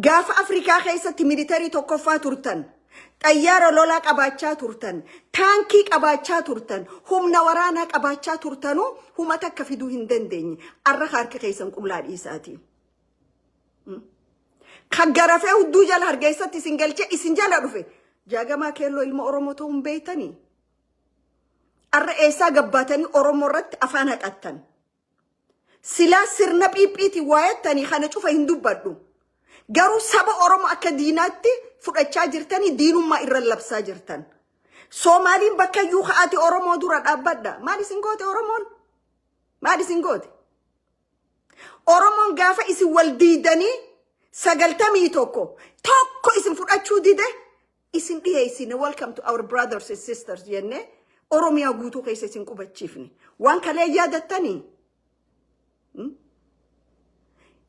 gaafa Afrikaa keessatti militarii tokkoffaa turtan. Xayyaara lolaa qabaachaa turtan, taankii qabaachaa turtan, humna waraanaa qabaachaa turtanu, humata akka fiduu hin dandeenye. Arra harka keessan qullaa dhiisaati. Kaggarafee hudduu jala hargeessatti isin galchee isin jala dhufe. Jaagamaa keelloo ilma Oromoo ta'uu hin beeytanii. Arra eessaa gabbaatanii Oromoo irratti afaan haqattan. Silaa sirna phiiphiitii waayattanii kana cufa hin dubbadhu. Garuu saba Oromoo akka diinaatti fudhachaa jirtanii diinummaa irra labsaa jirtan. Soomaaliin bakka iyyuu ka'aati Oromoo dura dhaabbadha. Maal isin goote Oromoon? Maal isin goote? Oromoon gaafa isin wal diidanii 91 tokko isin fudhachuu dide isin dhiheessine welcome to our brothers and sisters jenne Oromiyaa guutuu keessa isin qubachiifne. Waan kalee yaadattanii?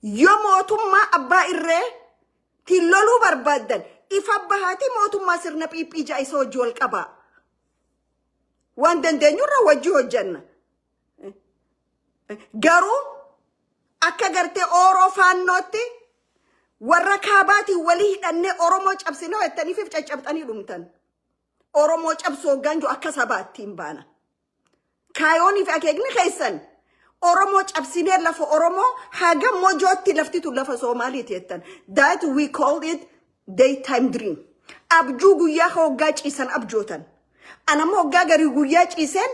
Yoo mootummaa abbaa irree tilloluu barbaadan ifa bahaati mootummaa sirna phiiphii jaayisa hojii wal qabaa. Waan dandeenyurra wajji hojjanna. Garuu akka gartee Oroo faannootti warra kaabaati walii hidhannee Oromoo cabsinoo ettaniif caccabxanii dhumtan. Oromoo cabsoo ganjo akka sabaatti hin baana. Kaayooniif akeekni keessan Oromoo cabsinee lafa Oromoo haga mojootti laftitu lafa Soomaaliiti jettan. That we call it daytime dream. Abjuu guyyaa hoggaa ciisan abjootan. Anammoo hoggaa garii guyyaa ciisen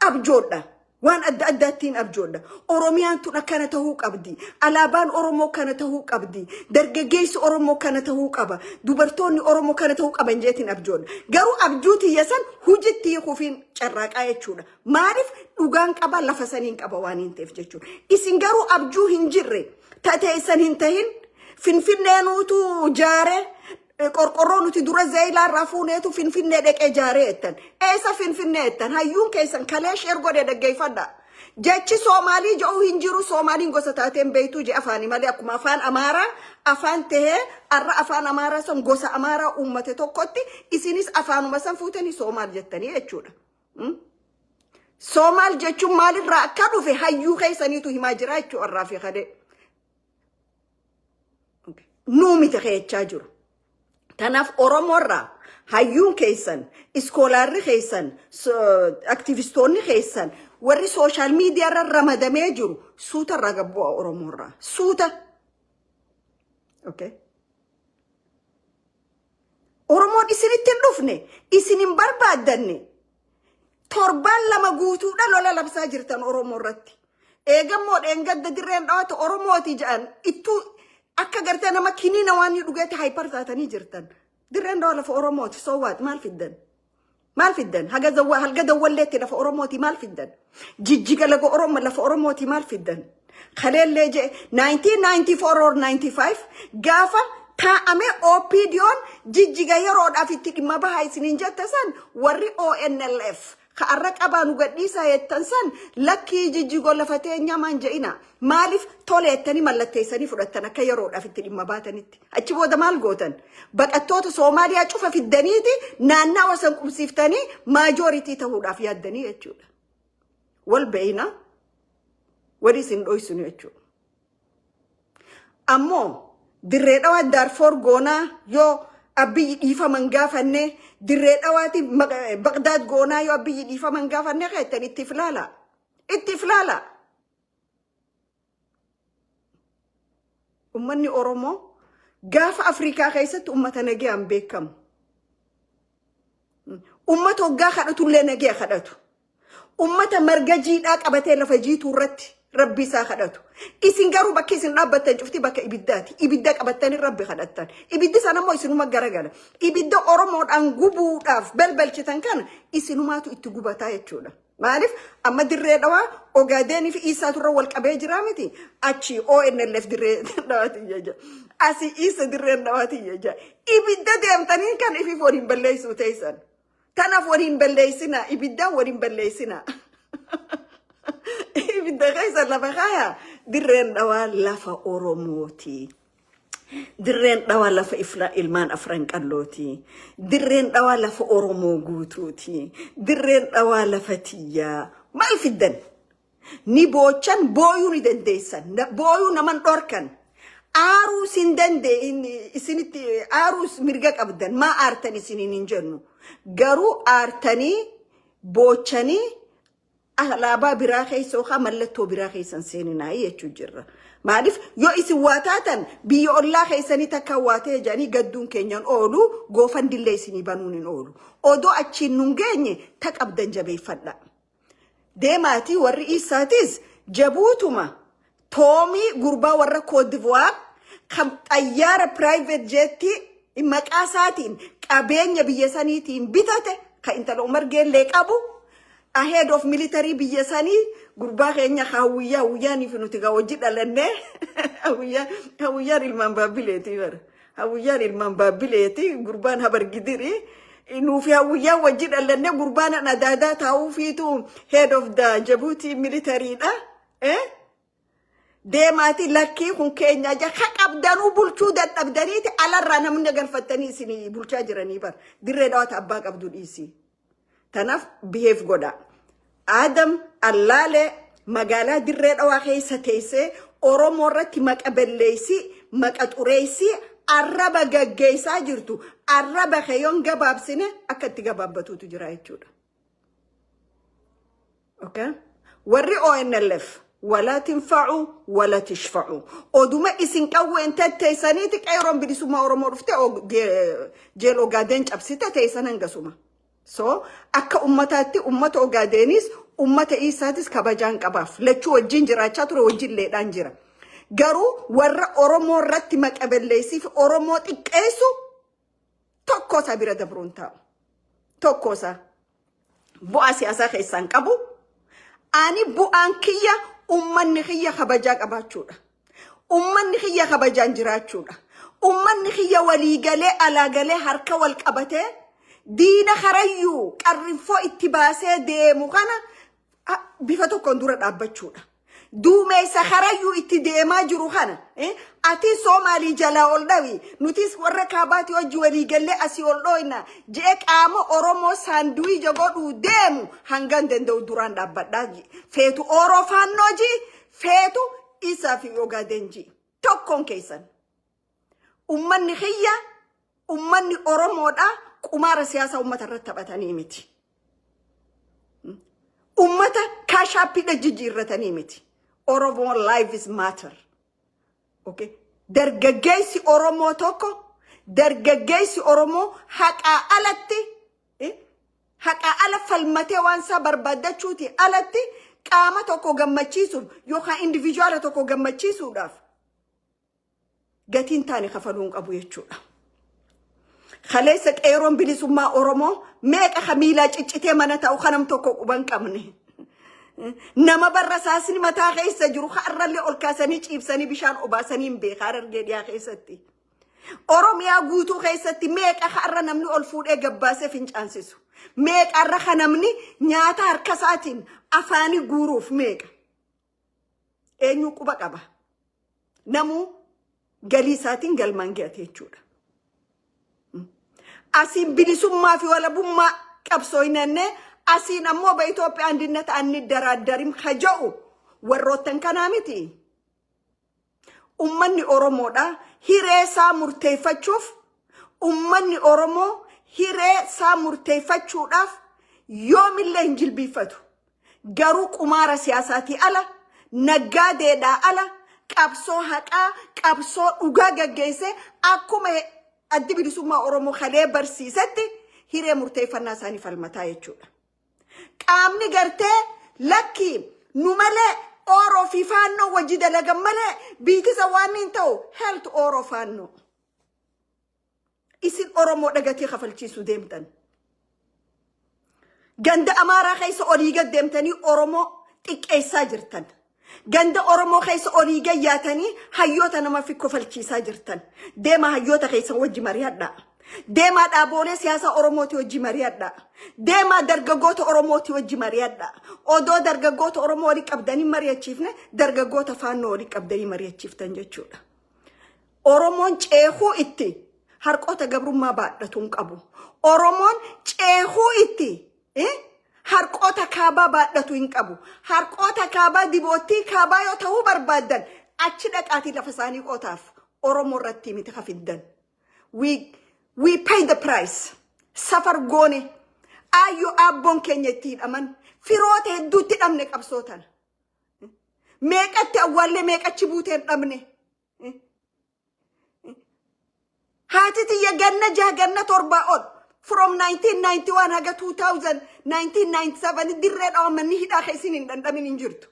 abjoodha. Waan adda addaattiin abjoodha. Oromiyaan tun akkana tahuu qabdi. Alaabaan Oromoo kana tahuu qabdi. Dargaggeessi Oromoo kana tahuu qaba. Dubartoonni Oromoo kana tahuu qaban jeetiin abjoodha. Garuu abjuuti yasan hujitti kufiin carraaqaa jechuudha. Maaliif dhugaan qaba lafa saniin qaba waan hin ta'eef jechuudha. Isin garuu abjuu hin jirre tateessan hin tahin finfinneenuutu jaare qorqorroo nuti dura zeeyilaa raafuuneetu finfinnee dhaqee jaaree ettan. Eessa finfinnee ettan? Hayyuun keessan kalee sheer godhee dhaggeeffadha. Jechi Soomaalii jedhu hin jiru. Soomaaliin gosa taateen beeytuu je afaanii malee akkuma afaan Amaaraa afaan tahee arra afaan Amaaraa san gosa Amaaraa uummate tokkotti isinis afaanuma san fuutanii Soomaal jettanii jechuudha. Soomaal jechuun maalirraa akka dhufe hayyuu keessaniitu himaa jira jechuu irraa fi kadee. Nuumite keechaa jiru. Tanaaf Oromoorraa hayyuun keessan, iskoolaarri keessan, aktivistoonni keessan, warri sooshaal miidiyaarra ramadamee jiru suuta irraa gabbu'a Oromoorraa. Suuta. Oromoon isinitti hin dhufne, isin hin barbaaddanne. Torbaan lama guutuudha lola labsaa jirtan Oromoo irratti. Eegammoo dheengadda dirreen dhawaatu Oromooti jedhan ittuu akka gartee nama kiniina waan dhugeetti haayipar taatanii jirtan. Dirreen dhawa lafa Oromooti soowaat maal fiddan? Maal fiddan? Halga dawwalleetti lafa Oromooti maal fiddan? Jijjiga laga Oromoo lafa Oromooti maal fiddan? Kaleellee je 1994 or 95 gaafa taa'amee OPDO'n jijjiga yeroodhaaf itti dhimma bahaa isiniin jettasan warri ONLF. Ka'arra qabaanu gadhiisaa jettan san lakkii jijjigoo lafatee nyamaan je'ina. Maaliif toleettanii mallatteessanii fudhattan akka yeroodhaaf itti dhimma baatanitti. Achi booda maal gootan? Baqattoota Soomaaliyaa cufa fiddaniiti naannawaa san qubsiiftanii maajooritii ta'uudhaaf yaaddanii jechuudha. Wal beeyna wali isin dhoysunu jechuudha. Ammoo dirree dhawaa Daarfoor goonaa yoo abiyyi dhiifaman gaafanne dirree dhawaati Bagdaad goonaa yoo abiyyi dhiifaman gaafanne keettan itti filaala. Itti filaala. Ummanni Oromoo gaafa Afrikaa keessatti ummata nagayaan beekamu. Ummata hoggaa kadhatullee nagaya kadhatu. Ummata marga jiidhaa qabatee lafa jiituu irratti Rabbi isaa kadhatu. Isin garuu bakki isin dhaabbattan cufti bakka ibiddaati. Ibidda qabattanii Rabbi kadhattan. Ibiddi sana immoo isinuma garagala. Ibidda Oromoodhaan gubuudhaaf balbalchitan kana isinumaatu itti gubataa jechuudha. Maaliif amma dirree dhawaa Ogaadeenii fi Isaa turre wal qabee jira miti. Achi ONLF dirree dhawaati jecha. Asi Isa dirree dhawaati jecha. Ibidda deemtanii kan ifi waliin balleessuu teessan. Kanaaf waliin balleessina. Ibidda waliin balleessina. Ibidda keessa lafa kaya dirreen dhawaa lafa Oromooti. Dirreen dhawaa lafa ilmaan afran qallooti. Dirreen dhawaa lafa Oromoo guutuuti. Dirreen dhawaa lafa tiyyaa. Maal fiddan? Ni boochan booyuu ni dandeessan. Booyuu naman dhorkan. Arus indande isiniti arus mirga qabdan ma artani isinin injennu garu artani bochani ahlaba biraa keessa ka mallatto biraa keessan seenina jechu jirra maaliif yo isi watatan biyo Allah keessani takka watee jani gaddun keenyan oolu gofan dille isini banunin oolu odo achin nungeenye taqabdan jabeeffadha deemati warri isatis jabutuma تومي غربا ورا كوت ديفوار كم طياره برايفت جيتي مقاساتين قابين بيسانيتين بيتاته كانت العمر جيل لك ابو ahead of military biyasani غربا خينيا خاويا وياني فينو تيغا وجد لنه هاويا المان بابيلتي ور هاويا المان بابيلتي غربان هبر غديري انو في هاويا وجد لنه غربان ندادا تاو فيتو head of the Djibouti military da deemati lakki kun keenya ja qabdanu bulchuu dadhabdaniiti alarra namni galfatanii sini bulchaa jiranii bar dirree dhawaata abbaa qabdu dhiisi tanaf behave goda adam allaale magaalaa dirree dhawaa keessa teessee oromoo irratti maqabelleessi maqaxureessi arraba gaggeessaa jirtu arraba kayoon gabaabsine akka itti gabaabbatuutu jira jechuudha okay warri ONLF ولا تنفعوا ولا تشفعوا ودوما اسن قوه انت تيسانيتي قيرون بديسوما اورمو رفته او جيلو غادن چبسيتا تيسانن غسوما سو اكا امتاتي امت او غادينيس امت ايساتس كباجان قباف لچو وجين جراچا ترو وجين ليدان جرا غرو ور اورمو رتي مقبليسي اورمو تقيسو توكوسا بيرا دبرونتا توكوسا بو اسياسا خيسان قبو اني بو انكيا ummanni khiyya khabaja qabachuudha ummanni khiyya khabajan jiraachuudha ummanni khiyya wali gale ala gale harka wal qabate diina kharayu qarrinfo ittibase deemu kana bifa tokkon dura dhaabbachuudha duumeysa kharayu itti deema jiru kana ati Somali jala oldawi nutis warra kaabati wajji wali gale asi oldoina je qaama oromo sandui jogodu deemu hangan dendeu duran dhaabbadhaji feetu orofannoji feetu isa fi ogadenji tokkon keeysan ummanni khiyya ummanni oromoodha qumara siyaasa ummata rattabatanii miti ummata kashapida jijjiirratanii miti Oromo life is matter okay dargaggeessi oromo tokko dargaggeessi oromo haqa alatti haqa ala falmate wansa barbadachuuti alatti qaama tokko gammachiisu yookaan individual tokko gammachiisuudhaaf gatiin taani kafaluun qabu jechuudha khaleessa qeeroon bilisummaa oromo meeqa khamiila ciccitee mana ta'u kanam tokko quban qabne nama barrasaasni mataa keessa jiru harralle ol kaasanii ciibsanii bishaan obaasanii beekar argeediyaa keessatti oromiyaa guutuu keessatti meeqa harra namni ol fuudhee gabbaasee fincaansisu meeqa harra namni nyaata harka isaatiin afaani guuruuf meeqa eenyu quba qaba namu galii isaatiin galmaan ge'ate jechuudha asiin bilisummaa fi walabummaa qabsooynanne asin ammo ba Ethiopia andinet anni daradarim khajau warrotan kanamiti ummanni oromoodha hireesa murteeffachuuf ummanni oromo hireesa murteeffachuudhaaf yoomillee injilbiifatu garu qumara siyaasati ala nagaadeedha ala qabsoo haqaa qabsoo dhugaa gaggeesse akkuma addi bilisummaa oromo khalee barsiisatti hiree murteeffannaa isaanii falmataa jechuudha qaamni gartee lakki numale oro fi fanno wajida lagamale biitisa waanin ta'u health oro fanno isin oromo dhagati khafalchiisu deemtan ganda amara khaysa oliga deemtani oromo xiqqeessaa jirtan ganda oromo khaysa oliga yaatani hayyota nama fi kofalchiisaa jirtan deema hayyota khaysa wajji mariyadha deema dhaaboolee siyaasa oromooti wajji mariyadha deema dargaggoota oromooti wajji mariyadha odoo dargaggoota oromoo wali qabdanii mariyachiifne dargaggoota faannoo wali qabdanii mariyachiiftan jechuudha oromoon ceekuu itti harqoota gabrummaa baadhatuun qabu oromoon ceekuu itti harqoota kaabaa baadhatu hin qabu harqoota kaabaa dibootii kaabaa yoo ta'uu barbaadan achi dhaqaatii lafa isaanii qotaaf Oromo irratti miti kafiddan. We pay the price. Safar goone. Ayyo abbon keenya itti hidhaman. Firoota hedduutti dhabne qabsootan. Meeqatti awwaalle meeqachi buuteen dhabne. Haati tiyya ganna jaha ganna torba ol. From 1991 haga 2000, 1997 dirree dhawamanni hidhaa keessin hin dhandhamin hin jirtu.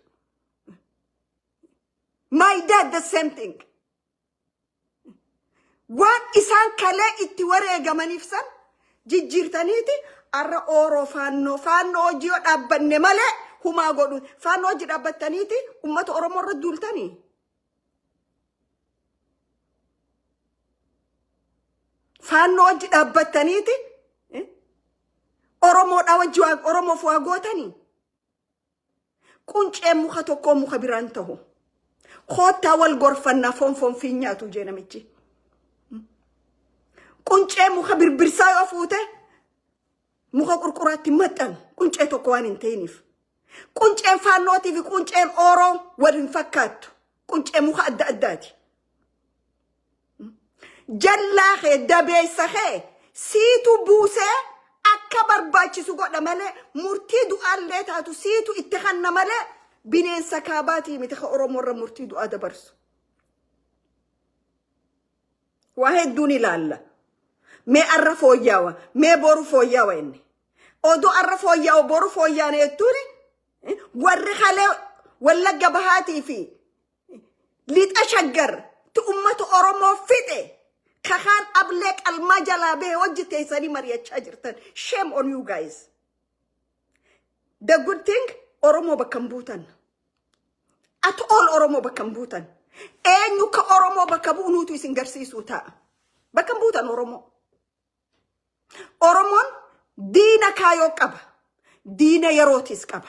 My dad the same thing. Waan isaan kalee itti wareegamaniif san jijjiirtaniiti arra Oro faannoo hojii dhaabbanne malee humaa godhu. Faannoo hojii dhaabbattaniiti ummata Oromoo irra duultanii. Faannoo hojii dhaabbattaniiti Oromoodhaa wajji Oromoof waa gootanii. Quncee muka tokkoo muka biraan ta'u. Koottaa wal gorfannaa foon fiinyaatu jee namichi. Quncee muka birbirsaa yoo fuute muka qurquraatti maxxan quncee tokko waan hin ta'iniif. Qunceen faannootii fi qunceen Oroo wal hin fakkaattu. Quncee muka adda addaati. Jallaa kee dabeessa kee siitu buusee akka barbaachisu godha malee murtii du'aallee taatu siitu itti kanna malee bineensa kaabaatii miti ka Oromoo irra murtii du'aa dabarsu. Waa hedduun ilaalla. Mee arra fooyyaawa, mee boru fooyyaawa inni. Odoo arra fooyyaawa boru fooyyaan jettuuni warri kalee Wallagga Bahaatii fi lixa Shaggar tu ummata Oromoo fixe. Kakaan ablee qalmaa jalaa bahee hojjeteessanii mari'achaa jirtan. Shame on you guys. The good thing Oromoo bakka hin buutan. At all Oromoo bakka hin buutan. Eenyu ka Oromoo bakka bu'unuutu isin garsiisuu ta'a. Bakka hin buutan Oromoo. Oromoon diina kaayoo qaba. Diina yerootis qaba.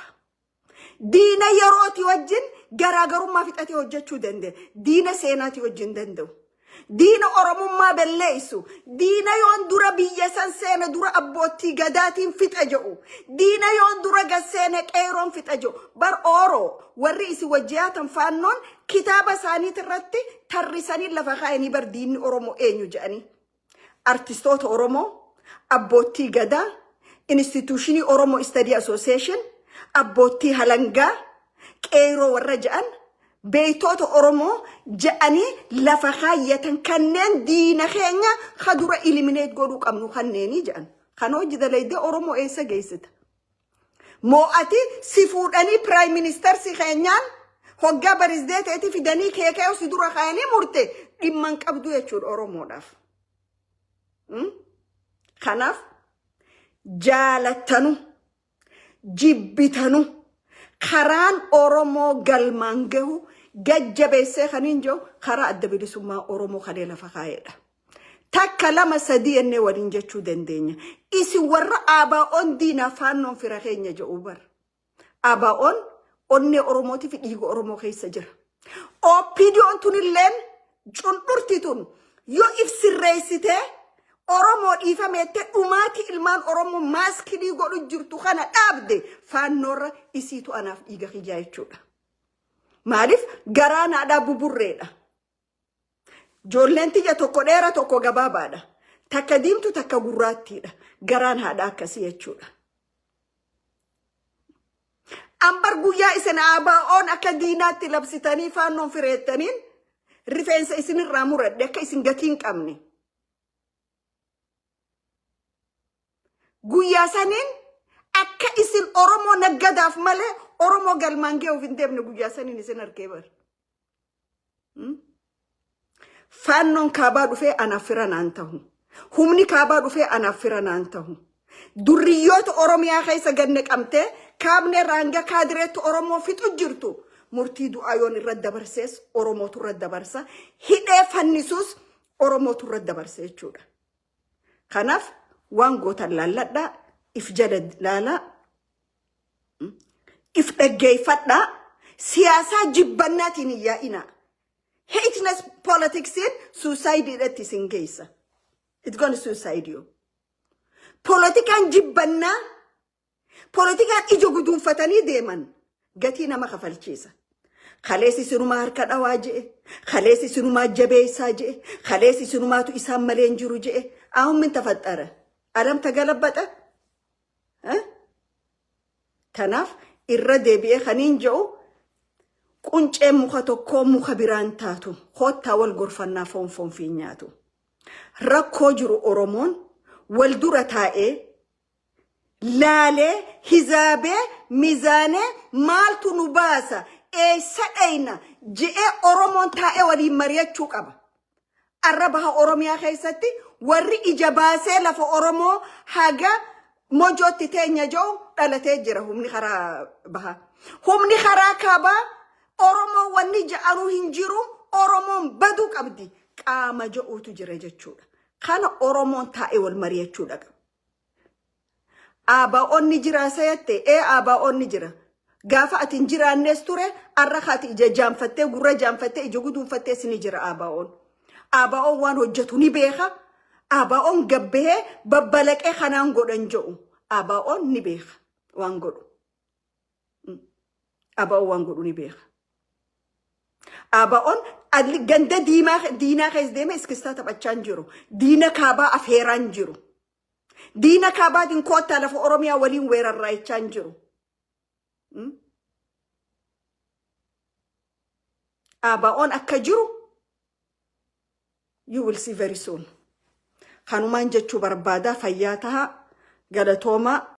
Diina yerooti wajjin garaagarummaa fixatee hojjechuu danda'a. Diina seenaatii wajjin danda'u. Diina Oromummaa belleessu. Diina yoon dura biyya san seena dura abbootii gadaatiin fixa jedhu. Diina yoon dura gasseene qeeroon fixa jedhu. Bar Oroo warri isi wajjiyaatan faannoon kitaaba isaaniit irratti tarrisanii lafa kaa'anii bar diinni Oromoo eenyu jedhanii. Artistoota Oromoo, abbootii gadaa, instituushinii Oromoo Study Association, abbootii halangaa, qeeroo warra jedhan. Beeytoota Oromoo jedhanii lafa kaayyatan kanneen diina keenya kadura eliminate godhuu qabnu kanneeni jedhan. Kan hojii dalaydee Oromoo eessa geessita? Moo'ati si fuudhanii Prime Minister si keenyaan hoggaa barizdeeteeti fidanii keekee si dura kaayanii murte dhimman qabdu jechuudha Oromoodhaaf. Kanaaf jaalattanu jibbitanu karaan Oromoo galmaan gahu gajjabeessee kaniin jiru karaa adda bilisummaa Oromoo kalee lafa kaayedha. Takka lama sadii ennee waliin jechuu dandeenya. Isin warra ABO'n diinaa faannoon fira keenya jedhu bar. ABO'n onnee Oromooti fi dhiiga Oromoo keessa jira. OPDO'n tunilleen cundhurti tun yoo ibsirreessitee Oromoo dhiifameette dhumaati ilmaan Oromoo maaskilii godhu jirtu kana dhaabde faannoorra isiitu anaaf dhiiga kiyyaa jechuudha. Maaliif garaa naadhaa buburreedha. Joolleen tiyya tokko dheera tokko gabaabaadha. Takka diimtu takka gurraattiidha. Garaan haadhaa akkasii jechuudha. Ambar guyyaa isin ABO'n akka diinaatti labsitanii faannoon fireettaniin rifeensa isinirraa muradhe akka isin gatiin qabne. Guyyaa saniin akka isin Oromoo naggadaaf malee Oromoo galmaan ga'uuf hin deemne guyyaa saniin isin argee bar. Faannoon kaabaa dhufee anaaf fira naan ta'u. Humni kaabaa dhufee anaaf fira naan ta'u. Durriyoota Oromiyaa keessa ganne qabtee kaabne raanga kaadireetti Oromoo fixu jirtu. Murtii du'aa yoon irratti dabarsees Oromootu irratti dabarsa. Hidhee fannisuus Oromootu irratti dabarsa jechuudha. Kanaaf waan gootan laalladhaa if jala laalaa if dhaggeeffadhaa siyaasaa jibbannaatiin hin yaa'inaa. Hateness politics in suicide that is in case. It's going to suicide you. Politican jibbanna. Politican ijo gudunfatani deeman. Gati nama kafalchiisa. خليسي سنما هركا واجئ خليسي سنما جبيسا جئ خليسي سنما تو إسام ملين جرو جئ أهم من تفتره ألم تقلبت تناف الردي بيه خنين جو كنش مخاتو كوم مخبران تاتو خوتا والغرفنا فون في نياتو ركو جرو أورومون والدورة تائي لالي هزابي ميزاني مالتو نباسا سأينا جئ أورومون تائي ولي مريا تشوكابا الربها أوروميا خيستي وري إجاباسي لفو أورومو حاجة موجود تتين جو ألا تجرى هم نخرا بها هم نخرا كابا أورومو ونجا أنو هنجرو أورومو بدو كبدي كاما جو تجرى جتشولا خانا أورومو تائي والمريا تشولا آبا أون نجرى سيتي آبا أون نجرى غافة تنجرى النستورة الرخات إجا جامفتة غرى جامفتة إجا قدو فتة سنجرى آبا أون وان هجتوني بيخا آبا أون قبه ببالك خنان قدن جو آبا أون نبيخ وان قدو آبا أون وان قدو نبيخ آبا أون أدلي غنده دينا خيز ديما اسكستا تبچان جرو دينا كابا أفيران جرو دينا كابا دين كوتا لفو أوروميا ولين وير الرأي چان جرو آبا أون أكا جرو you will see very soon. خانومان جتشو بربادا فياتها قالتوما